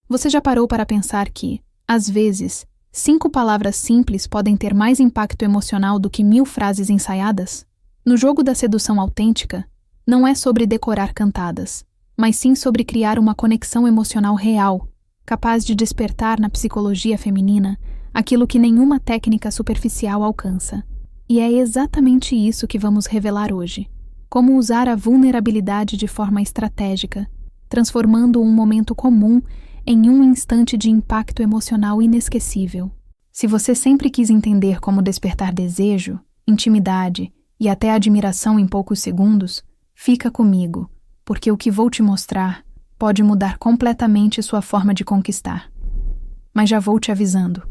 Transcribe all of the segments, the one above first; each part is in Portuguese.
Você já parou para pensar que, às vezes, 5 palavras simples podem ter mais impacto emocional do que 1000 frases ensaiadas? No jogo da sedução autêntica, não é sobre decorar cantadas, mas sim sobre criar uma conexão emocional real, capaz de despertar na psicologia feminina aquilo que nenhuma técnica superficial alcança. E é exatamente isso que vamos revelar hoje. Como usar a vulnerabilidade de forma estratégica, transformando um momento comum em um instante de impacto emocional inesquecível. Se você sempre quis entender como despertar desejo, intimidade e até admiração em poucos segundos, fica comigo, porque o que vou te mostrar pode mudar completamente sua forma de conquistar. Mas já vou te avisando,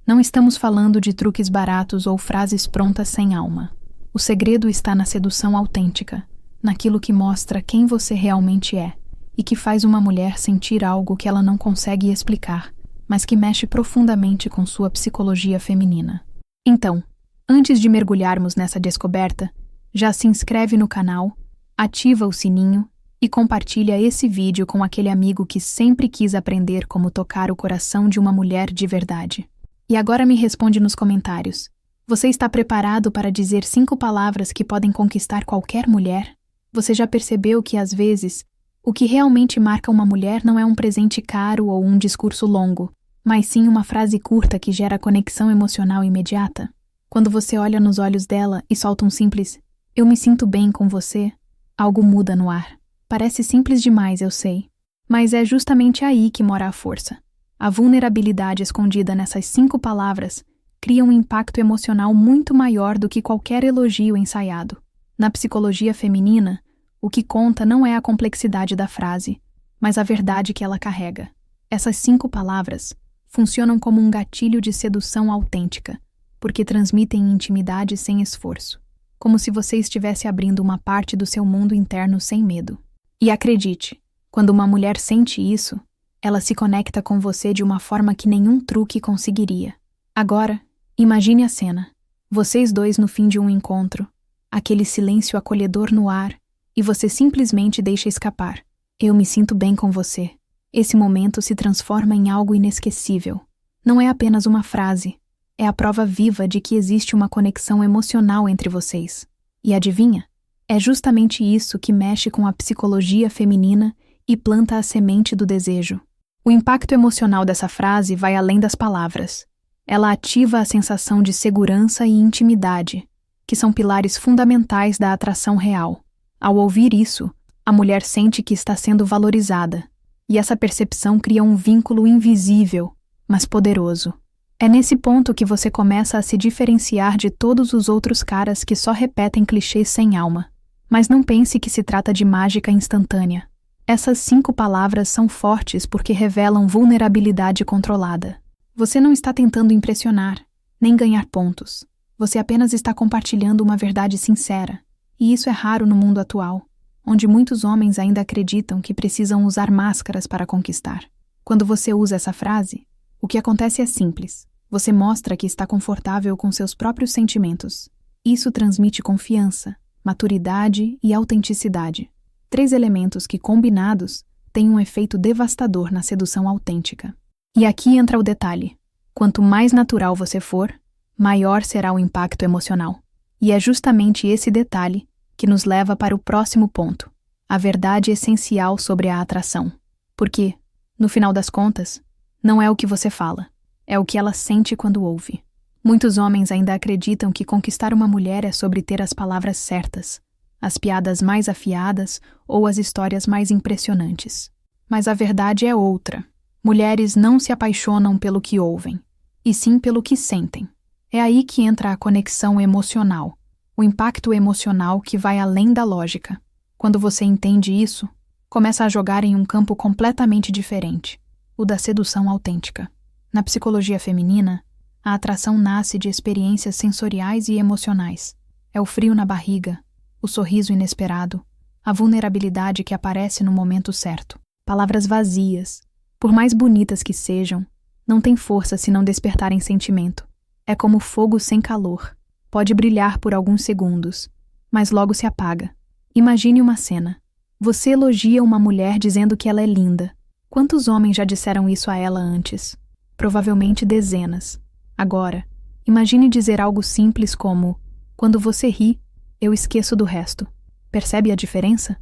não estamos falando de truques baratos ou frases prontas sem alma. O segredo está na sedução autêntica, naquilo que mostra quem você realmente é e que faz uma mulher sentir algo que ela não consegue explicar, mas que mexe profundamente com sua psicologia feminina. Então, antes de mergulharmos nessa descoberta, já se inscreve no canal, ativa o sininho e compartilha esse vídeo com aquele amigo que sempre quis aprender como tocar o coração de uma mulher de verdade. E agora me responde nos comentários. Você está preparado para dizer 5 palavras que podem conquistar qualquer mulher? Você já percebeu que, às vezes, o que realmente marca uma mulher não é um presente caro ou um discurso longo, mas sim uma frase curta que gera conexão emocional imediata? Quando você olha nos olhos dela e solta um simples "Eu me sinto bem com você", algo muda no ar. Parece simples demais, eu sei. Mas é justamente aí que mora a força. A vulnerabilidade escondida nessas 5 palavras cria um impacto emocional muito maior do que qualquer elogio ensaiado. Na psicologia feminina, o que conta não é a complexidade da frase, mas a verdade que ela carrega. Essas 5 palavras funcionam como um gatilho de sedução autêntica, porque transmitem intimidade sem esforço, como se você estivesse abrindo uma parte do seu mundo interno sem medo. E acredite, quando uma mulher sente isso, ela se conecta com você de uma forma que nenhum truque conseguiria. Agora, imagine a cena. Vocês dois no fim de um encontro, aquele silêncio acolhedor no ar, e você simplesmente deixa escapar. "Eu me sinto bem com você." Esse momento se transforma em algo inesquecível. Não é apenas uma frase, é a prova viva de que existe uma conexão emocional entre vocês. E adivinha? É justamente isso que mexe com a psicologia feminina e planta a semente do desejo. O impacto emocional dessa frase vai além das palavras. Ela ativa a sensação de segurança e intimidade, que são pilares fundamentais da atração real. Ao ouvir isso, a mulher sente que está sendo valorizada, e essa percepção cria um vínculo invisível, mas poderoso. É nesse ponto que você começa a se diferenciar de todos os outros caras que só repetem clichês sem alma. Mas não pense que se trata de mágica instantânea. Essas 5 palavras são fortes porque revelam vulnerabilidade controlada. Você não está tentando impressionar, nem ganhar pontos. Você apenas está compartilhando uma verdade sincera. E isso é raro no mundo atual, onde muitos homens ainda acreditam que precisam usar máscaras para conquistar. Quando você usa essa frase, o que acontece é simples. Você mostra que está confortável com seus próprios sentimentos. Isso transmite confiança, maturidade e autenticidade. 3 elementos que, combinados, têm um efeito devastador na sedução autêntica. E aqui entra o detalhe. Quanto mais natural você for, maior será o impacto emocional. E é justamente esse detalhe que nos leva para o próximo ponto, a verdade essencial sobre a atração. Porque, no final das contas, não é o que você fala, é o que ela sente quando ouve. Muitos homens ainda acreditam que conquistar uma mulher é sobre ter as palavras certas, as piadas mais afiadas ou as histórias mais impressionantes. Mas a verdade é outra. Mulheres não se apaixonam pelo que ouvem, e sim pelo que sentem. É aí que entra a conexão emocional, o impacto emocional que vai além da lógica. Quando você entende isso, começa a jogar em um campo completamente diferente, o da sedução autêntica. Na psicologia feminina, a atração nasce de experiências sensoriais e emocionais. É o frio na barriga, o sorriso inesperado, a vulnerabilidade que aparece no momento certo. Palavras vazias, por mais bonitas que sejam, não têm força se não despertarem sentimento. É como fogo sem calor. Pode brilhar por alguns segundos, mas logo se apaga. Imagine uma cena. Você elogia uma mulher dizendo que ela é linda. Quantos homens já disseram isso a ela antes? Provavelmente dezenas. Agora, imagine dizer algo simples como: quando você ri, eu esqueço do resto. Percebe a diferença?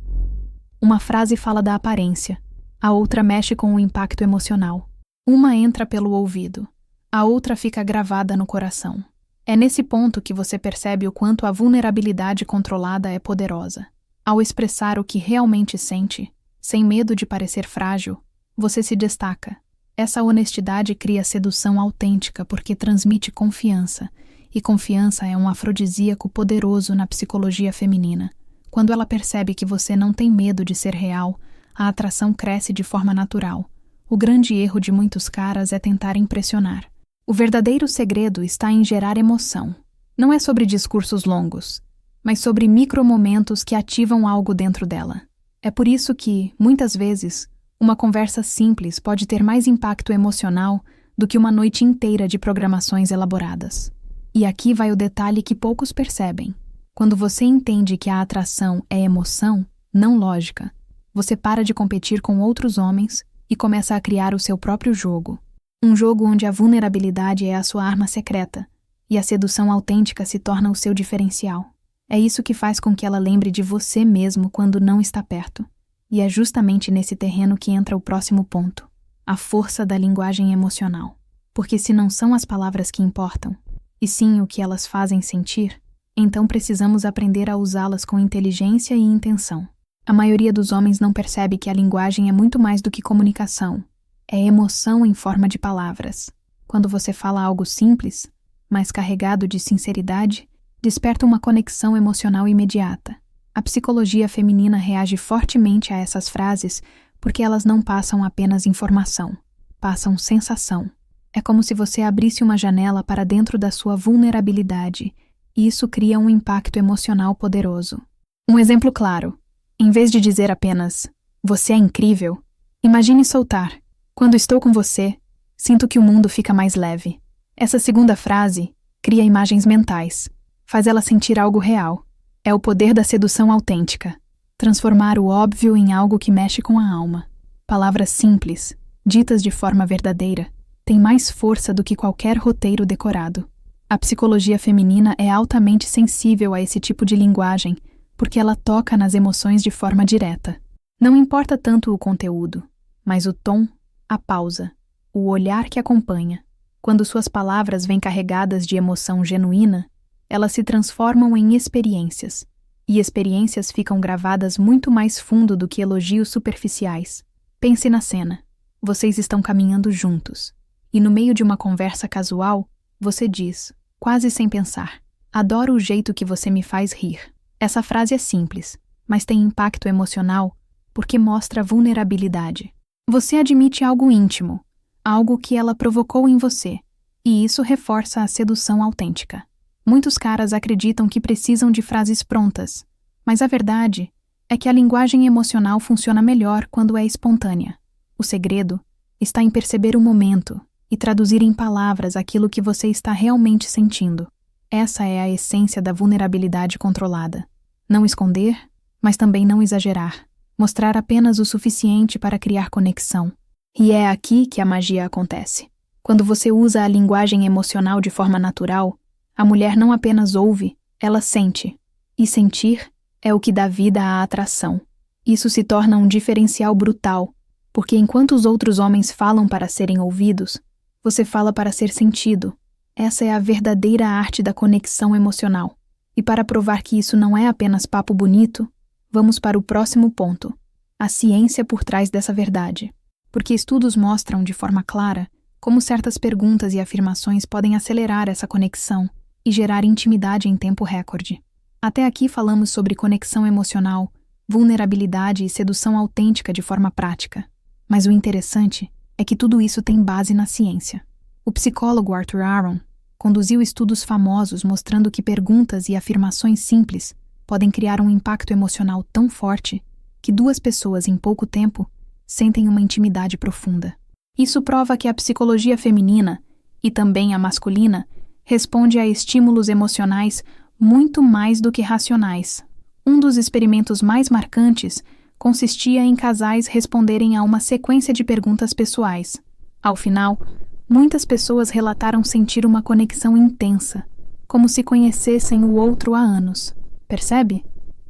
Uma frase fala da aparência, a outra mexe com o impacto emocional. Uma entra pelo ouvido, a outra fica gravada no coração. É nesse ponto que você percebe o quanto a vulnerabilidade controlada é poderosa. Ao expressar o que realmente sente, sem medo de parecer frágil, você se destaca. Essa honestidade cria sedução autêntica porque transmite confiança, e confiança é um afrodisíaco poderoso na psicologia feminina. Quando ela percebe que você não tem medo de ser real, a atração cresce de forma natural. O grande erro de muitos caras é tentar impressionar. O verdadeiro segredo está em gerar emoção. Não é sobre discursos longos, mas sobre micromomentos que ativam algo dentro dela. É por isso que, muitas vezes, uma conversa simples pode ter mais impacto emocional do que uma noite inteira de programações elaboradas. E aqui vai o detalhe que poucos percebem. Quando você entende que a atração é emoção, não lógica, você para de competir com outros homens e começa a criar o seu próprio jogo. Um jogo onde a vulnerabilidade é a sua arma secreta e a sedução autêntica se torna o seu diferencial. É isso que faz com que ela lembre de você mesmo quando não está perto. E é justamente nesse terreno que entra o próximo ponto, a força da linguagem emocional. Porque se não são as palavras que importam, e sim o que elas fazem sentir, então precisamos aprender a usá-las com inteligência e intenção. A maioria dos homens não percebe que a linguagem é muito mais do que comunicação. É emoção em forma de palavras. Quando você fala algo simples, mas carregado de sinceridade, desperta uma conexão emocional imediata. A psicologia feminina reage fortemente a essas frases porque elas não passam apenas informação, passam sensação. É como se você abrisse uma janela para dentro da sua vulnerabilidade, e isso cria um impacto emocional poderoso. Um exemplo claro: em vez de dizer apenas, você é incrível, imagine soltar, quando estou com você, sinto que o mundo fica mais leve. Essa segunda frase cria imagens mentais, faz ela sentir algo real. É o poder da sedução autêntica, transformar o óbvio em algo que mexe com a alma. Palavras simples, ditas de forma verdadeira, têm mais força do que qualquer roteiro decorado. A psicologia feminina é altamente sensível a esse tipo de linguagem, porque ela toca nas emoções de forma direta. Não importa tanto o conteúdo, mas o tom, a pausa, o olhar que acompanha. Quando suas palavras vêm carregadas de emoção genuína, elas se transformam em experiências, e experiências ficam gravadas muito mais fundo do que elogios superficiais. Pense na cena. Vocês estão caminhando juntos, e no meio de uma conversa casual, você diz, quase sem pensar, adoro o jeito que você me faz rir. Essa frase é simples, mas tem impacto emocional porque mostra vulnerabilidade. Você admite algo íntimo, algo que ela provocou em você, e isso reforça a sedução autêntica. Muitos caras acreditam que precisam de frases prontas, mas a verdade é que a linguagem emocional funciona melhor quando é espontânea. O segredo está em perceber o momento e traduzir em palavras aquilo que você está realmente sentindo. Essa é a essência da vulnerabilidade controlada. Não esconder, mas também não exagerar. Mostrar apenas o suficiente para criar conexão. E é aqui que a magia acontece. Quando você usa a linguagem emocional de forma natural, a mulher não apenas ouve, ela sente. E sentir é o que dá vida à atração. Isso se torna um diferencial brutal, porque enquanto os outros homens falam para serem ouvidos, você fala para ser sentido. Essa é a verdadeira arte da conexão emocional. E para provar que isso não é apenas papo bonito, vamos para o próximo ponto, a ciência por trás dessa verdade. Porque estudos mostram de forma clara como certas perguntas e afirmações podem acelerar essa conexão e gerar intimidade em tempo recorde. Até aqui falamos sobre conexão emocional, vulnerabilidade e sedução autêntica de forma prática. Mas o interessante é que tudo isso tem base na ciência. O psicólogo Arthur Aron conduziu estudos famosos mostrando que perguntas e afirmações simples podem criar um impacto emocional tão forte que duas pessoas em pouco tempo sentem uma intimidade profunda. Isso prova que a psicologia feminina, e também a masculina, responde a estímulos emocionais muito mais do que racionais. Um dos experimentos mais marcantes consistia em casais responderem a uma sequência de perguntas pessoais. Ao final, muitas pessoas relataram sentir uma conexão intensa, como se conhecessem o outro há anos. Percebe?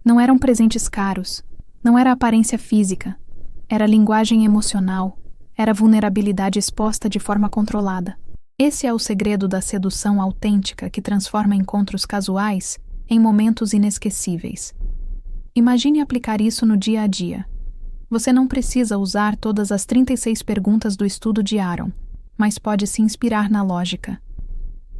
Não eram presentes caros, não era aparência física, era linguagem emocional, era vulnerabilidade exposta de forma controlada. Esse é o segredo da sedução autêntica que transforma encontros casuais em momentos inesquecíveis. Imagine aplicar isso no dia a dia. Você não precisa usar todas as 36 perguntas do estudo de Aaron, mas pode se inspirar na lógica.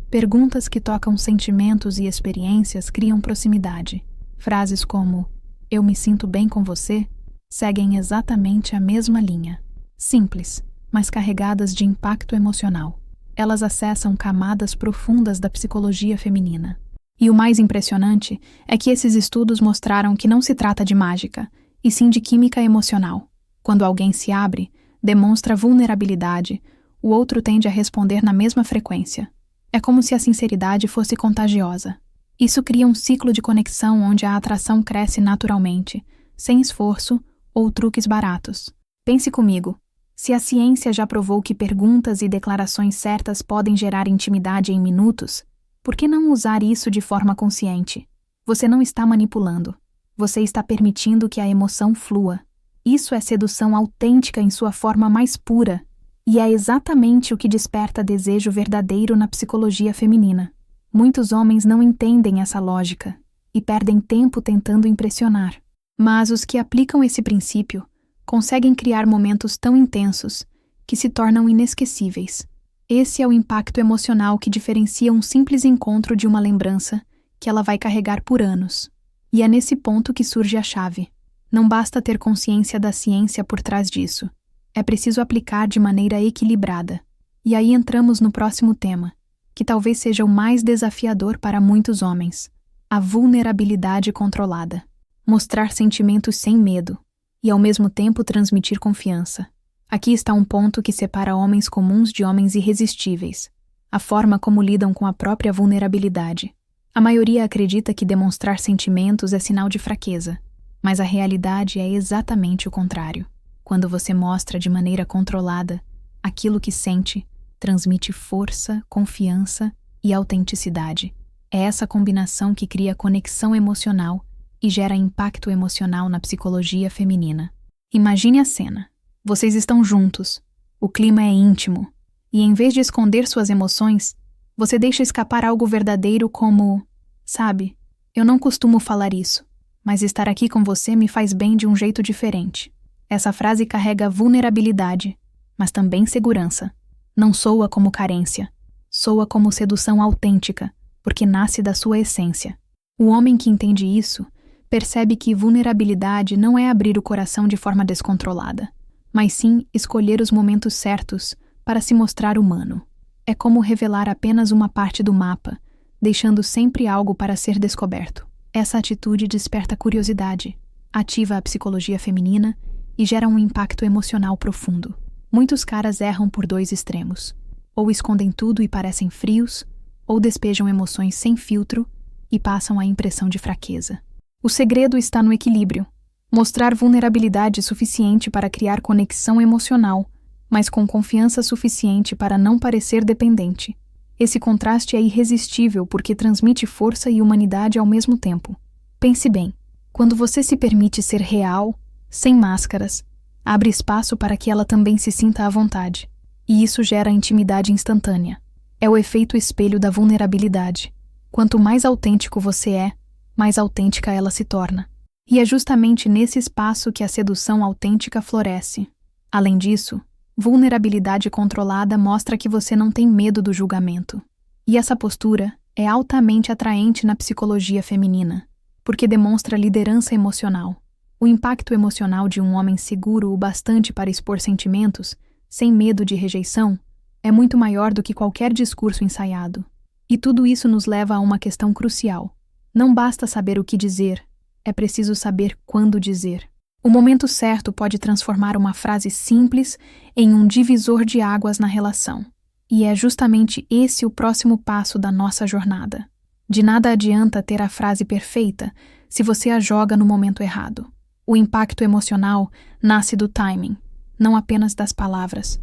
Perguntas que tocam sentimentos e experiências criam proximidade. Frases como "eu me sinto bem com você" seguem exatamente a mesma linha. Simples, mas carregadas de impacto emocional. Elas acessam camadas profundas da psicologia feminina. E o mais impressionante é que esses estudos mostraram que não se trata de mágica, e sim de química emocional. Quando alguém se abre, demonstra vulnerabilidade, o outro tende a responder na mesma frequência. É como se a sinceridade fosse contagiosa. Isso cria um ciclo de conexão onde a atração cresce naturalmente, sem esforço ou truques baratos. Pense comigo. Se a ciência já provou que perguntas e declarações certas podem gerar intimidade em minutos, por que não usar isso de forma consciente? Você não está manipulando. Você está permitindo que a emoção flua. Isso é sedução autêntica em sua forma mais pura, e é exatamente o que desperta desejo verdadeiro na psicologia feminina. Muitos homens não entendem essa lógica e perdem tempo tentando impressionar. Mas os que aplicam esse princípio conseguem criar momentos tão intensos que se tornam inesquecíveis. Esse é o impacto emocional que diferencia um simples encontro de uma lembrança que ela vai carregar por anos. E é nesse ponto que surge a chave. Não basta ter consciência da ciência por trás disso. É preciso aplicar de maneira equilibrada. E aí entramos no próximo tema, que talvez seja o mais desafiador para muitos homens: a vulnerabilidade controlada. Mostrar sentimentos sem medo e, ao mesmo tempo, transmitir confiança. Aqui está um ponto que separa homens comuns de homens irresistíveis: a forma como lidam com a própria vulnerabilidade. A maioria acredita que demonstrar sentimentos é sinal de fraqueza, mas a realidade é exatamente o contrário. Quando você mostra de maneira controlada aquilo que sente, transmite força, confiança e autenticidade. É essa combinação que cria conexão emocional e gera impacto emocional na psicologia feminina. Imagine a cena. Vocês estão juntos, o clima é íntimo, e em vez de esconder suas emoções, você deixa escapar algo verdadeiro como: "Sabe, eu não costumo falar isso, mas estar aqui com você me faz bem de um jeito diferente." Essa frase carrega vulnerabilidade, mas também segurança. Não soa como carência, soa como sedução autêntica, porque nasce da sua essência. O homem que entende isso percebe que vulnerabilidade não é abrir o coração de forma descontrolada, mas sim escolher os momentos certos para se mostrar humano. É como revelar apenas uma parte do mapa, deixando sempre algo para ser descoberto. Essa atitude desperta curiosidade, ativa a psicologia feminina e gera um impacto emocional profundo. Muitos caras erram por dois extremos: ou escondem tudo e parecem frios, ou despejam emoções sem filtro e passam a impressão de fraqueza. O segredo está no equilíbrio. Mostrar vulnerabilidade suficiente para criar conexão emocional, mas com confiança suficiente para não parecer dependente. Esse contraste é irresistível porque transmite força e humanidade ao mesmo tempo. Pense bem, quando você se permite ser real, sem máscaras, abre espaço para que ela também se sinta à vontade. E isso gera intimidade instantânea. É o efeito espelho da vulnerabilidade. Quanto mais autêntico você é, mais autêntica ela se torna. E é justamente nesse espaço que a sedução autêntica floresce. Além disso, vulnerabilidade controlada mostra que você não tem medo do julgamento. E essa postura é altamente atraente na psicologia feminina, porque demonstra liderança emocional. O impacto emocional de um homem seguro o bastante para expor sentimentos, sem medo de rejeição, é muito maior do que qualquer discurso ensaiado. E tudo isso nos leva a uma questão crucial. Não basta saber o que dizer, é preciso saber quando dizer. O momento certo pode transformar uma frase simples em um divisor de águas na relação. E é justamente esse o próximo passo da nossa jornada. De nada adianta ter a frase perfeita se você a joga no momento errado. O impacto emocional nasce do timing, não apenas das palavras.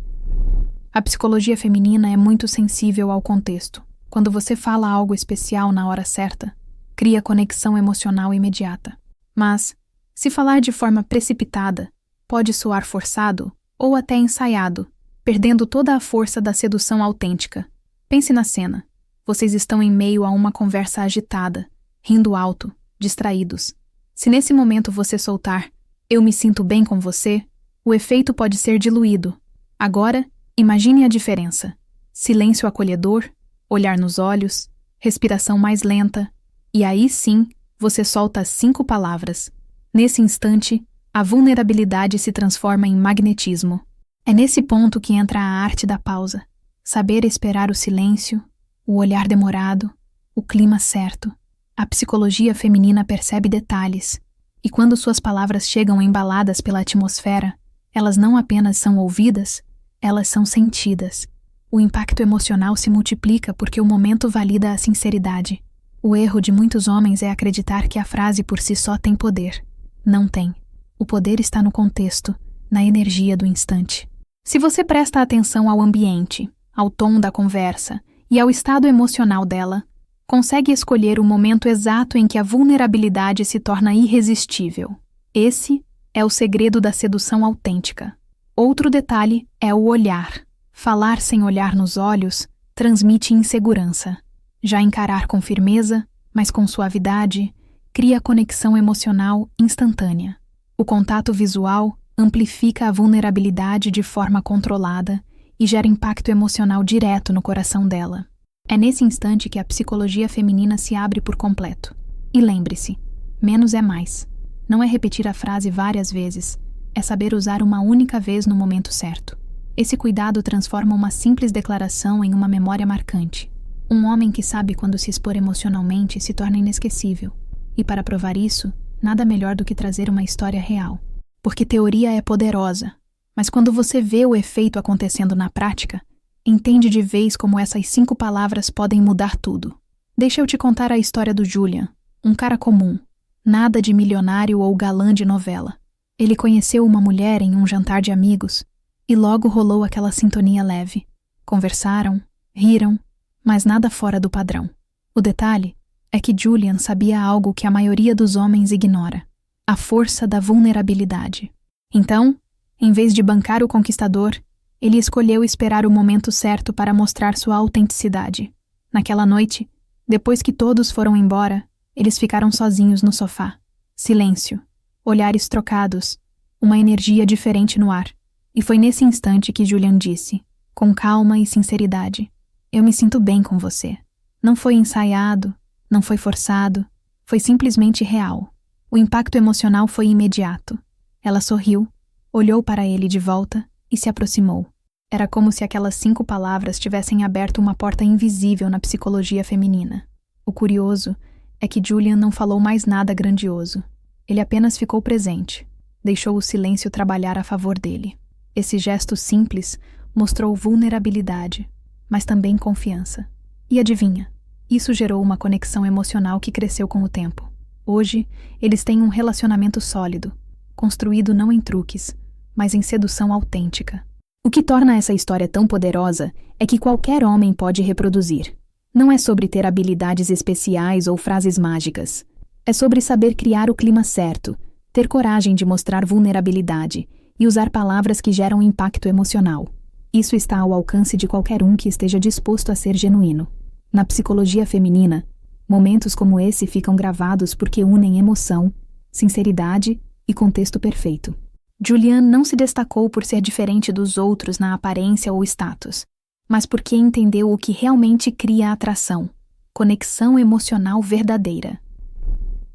A psicologia feminina é muito sensível ao contexto. Quando você fala algo especial na hora certa, cria conexão emocional imediata. Mas, se falar de forma precipitada, pode soar forçado ou até ensaiado, perdendo toda a força da sedução autêntica. Pense na cena. Vocês estão em meio a uma conversa agitada, rindo alto, distraídos. Se nesse momento você soltar "eu me sinto bem com você", o efeito pode ser diluído. Agora, imagine a diferença. Silêncio acolhedor, olhar nos olhos, respiração mais lenta, e aí sim, você solta 5 palavras. Nesse instante, a vulnerabilidade se transforma em magnetismo. É nesse ponto que entra a arte da pausa. Saber esperar o silêncio, o olhar demorado, o clima certo. A psicologia feminina percebe detalhes, e quando suas palavras chegam embaladas pela atmosfera, elas não apenas são ouvidas, elas são sentidas. O impacto emocional se multiplica porque o momento valida a sinceridade. O erro de muitos homens é acreditar que a frase por si só tem poder. Não tem. O poder está no contexto, na energia do instante. Se você presta atenção ao ambiente, ao tom da conversa e ao estado emocional dela, consegue escolher o momento exato em que a vulnerabilidade se torna irresistível. Esse é o segredo da sedução autêntica. Outro detalhe é o olhar. Falar sem olhar nos olhos transmite insegurança. Já encarar com firmeza, mas com suavidade, cria conexão emocional instantânea. O contato visual amplifica a vulnerabilidade de forma controlada e gera impacto emocional direto no coração dela. É nesse instante que a psicologia feminina se abre por completo. E lembre-se, menos é mais. Não é repetir a frase várias vezes, é saber usar uma única vez no momento certo. Esse cuidado transforma uma simples declaração em uma memória marcante. Um homem que sabe quando se expor emocionalmente se torna inesquecível. E para provar isso, nada melhor do que trazer uma história real. Porque teoria é poderosa, mas quando você vê o efeito acontecendo na prática, entende de vez como essas 5 palavras podem mudar tudo. Deixa eu te contar a história do Julian, um cara comum, nada de milionário ou galã de novela. Ele conheceu uma mulher em um jantar de amigos e logo rolou aquela sintonia leve. Conversaram, riram, mas nada fora do padrão. O detalhe é que Julian sabia algo que a maioria dos homens ignora: a força da vulnerabilidade. Então, em vez de bancar o conquistador, ele escolheu esperar o momento certo para mostrar sua autenticidade. Naquela noite, depois que todos foram embora, eles ficaram sozinhos no sofá. Silêncio, olhares trocados, uma energia diferente no ar. E foi nesse instante que Julian disse, com calma e sinceridade: "Eu me sinto bem com você." Não foi ensaiado, não foi forçado, foi simplesmente real. O impacto emocional foi imediato. Ela sorriu, olhou para ele de volta e se aproximou. Era como se aquelas 5 palavras tivessem aberto uma porta invisível na psicologia feminina. O curioso é que Julian não falou mais nada grandioso. Ele apenas ficou presente, deixou o silêncio trabalhar a favor dele. Esse gesto simples mostrou vulnerabilidade, mas também confiança. E adivinha, isso gerou uma conexão emocional que cresceu com o tempo. Hoje, eles têm um relacionamento sólido, construído não em truques, mas em sedução autêntica. O que torna essa história tão poderosa é que qualquer homem pode reproduzir. Não é sobre ter habilidades especiais ou frases mágicas. É sobre saber criar o clima certo, ter coragem de mostrar vulnerabilidade e usar palavras que geram impacto emocional. Isso está ao alcance de qualquer um que esteja disposto a ser genuíno. Na psicologia feminina, momentos como esse ficam gravados porque unem emoção, sinceridade e contexto perfeito. Julian não se destacou por ser diferente dos outros na aparência ou status, mas porque entendeu o que realmente cria atração: conexão emocional verdadeira.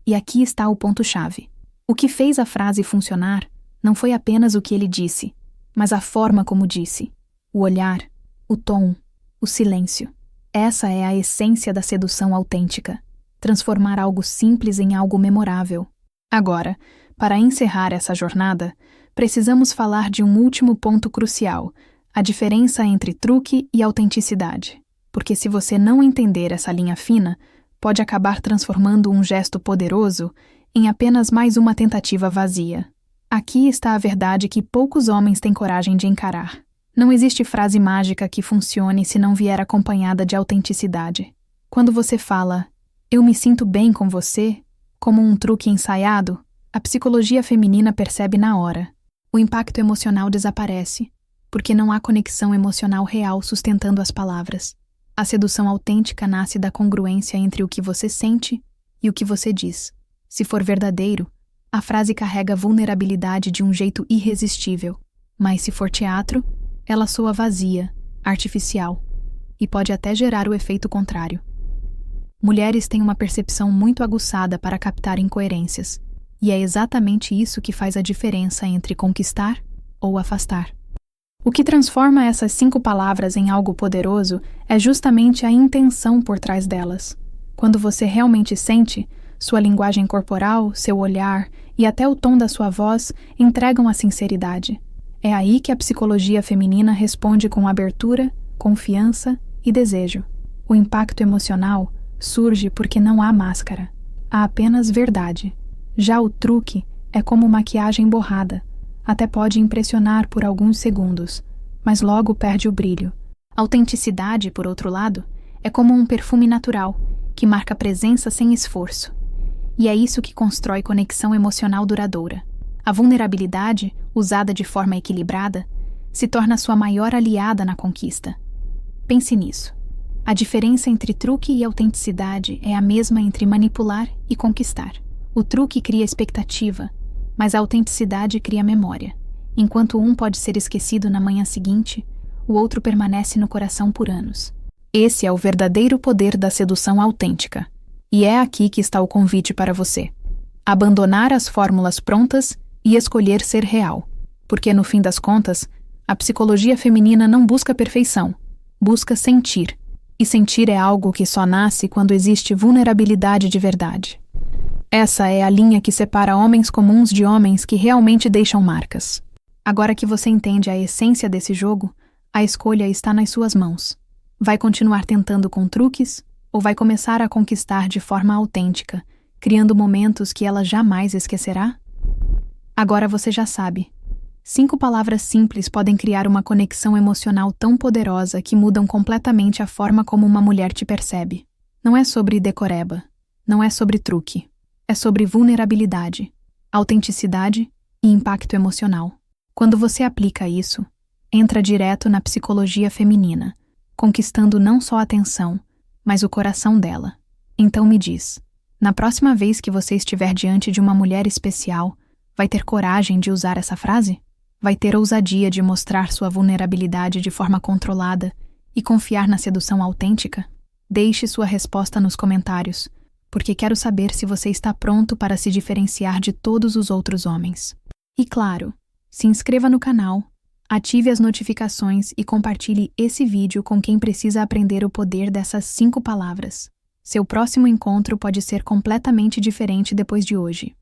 E aqui está o ponto-chave. O que fez a frase funcionar não foi apenas o que ele disse, mas a forma como disse, o olhar, o tom, o silêncio. Essa é a essência da sedução autêntica: transformar algo simples em algo memorável. Agora, para encerrar essa jornada, precisamos falar de um último ponto crucial: a diferença entre truque e autenticidade. Porque se você não entender essa linha fina, pode acabar transformando um gesto poderoso em apenas mais uma tentativa vazia. Aqui está a verdade que poucos homens têm coragem de encarar. Não existe frase mágica que funcione se não vier acompanhada de autenticidade. Quando você fala, "eu me sinto bem com você", como um truque ensaiado, a psicologia feminina percebe na hora. O impacto emocional desaparece, porque não há conexão emocional real sustentando as palavras. A sedução autêntica nasce da congruência entre o que você sente e o que você diz. Se for verdadeiro, a frase carrega vulnerabilidade de um jeito irresistível, mas se for teatro, ela soa vazia, artificial, e pode até gerar o efeito contrário. Mulheres têm uma percepção muito aguçada para captar incoerências, e é exatamente isso que faz a diferença entre conquistar ou afastar. O que transforma essas 5 palavras em algo poderoso é justamente a intenção por trás delas. Quando você realmente sente, sua linguagem corporal, seu olhar e até o tom da sua voz entregam a sinceridade. É aí que a psicologia feminina responde com abertura, confiança e desejo. O impacto emocional surge porque não há máscara. Há apenas verdade. Já o truque é como maquiagem borrada. Até pode impressionar por alguns segundos, mas logo perde o brilho. Autenticidade, por outro lado, é como um perfume natural, que marca presença sem esforço. E é isso que constrói conexão emocional duradoura. A vulnerabilidade, usada de forma equilibrada, se torna sua maior aliada na conquista. Pense nisso. A diferença entre truque e autenticidade é a mesma entre manipular e conquistar. O truque cria expectativa, mas a autenticidade cria memória. Enquanto um pode ser esquecido na manhã seguinte, o outro permanece no coração por anos. Esse é o verdadeiro poder da sedução autêntica. E é aqui que está o convite para você. Abandonar as fórmulas prontas e escolher ser real. Porque, no fim das contas, a psicologia feminina não busca perfeição, busca sentir. E sentir é algo que só nasce quando existe vulnerabilidade de verdade. Essa é a linha que separa homens comuns de homens que realmente deixam marcas. Agora que você entende a essência desse jogo, a escolha está nas suas mãos. Vai continuar tentando com truques ou vai começar a conquistar de forma autêntica, criando momentos que ela jamais esquecerá? Agora você já sabe. 5 palavras simples podem criar uma conexão emocional tão poderosa que mudam completamente a forma como uma mulher te percebe. Não é sobre decoreba, não é sobre truque. É sobre vulnerabilidade, autenticidade e impacto emocional. Quando você aplica isso, entra direto na psicologia feminina, conquistando não só a atenção, mas o coração dela. Então me diz, na próxima vez que você estiver diante de uma mulher especial, vai ter coragem de usar essa frase? Vai ter ousadia de mostrar sua vulnerabilidade de forma controlada e confiar na sedução autêntica? Deixe sua resposta nos comentários, porque quero saber se você está pronto para se diferenciar de todos os outros homens. E claro, se inscreva no canal, ative as notificações e compartilhe esse vídeo com quem precisa aprender o poder dessas 5 palavras. Seu próximo encontro pode ser completamente diferente depois de hoje.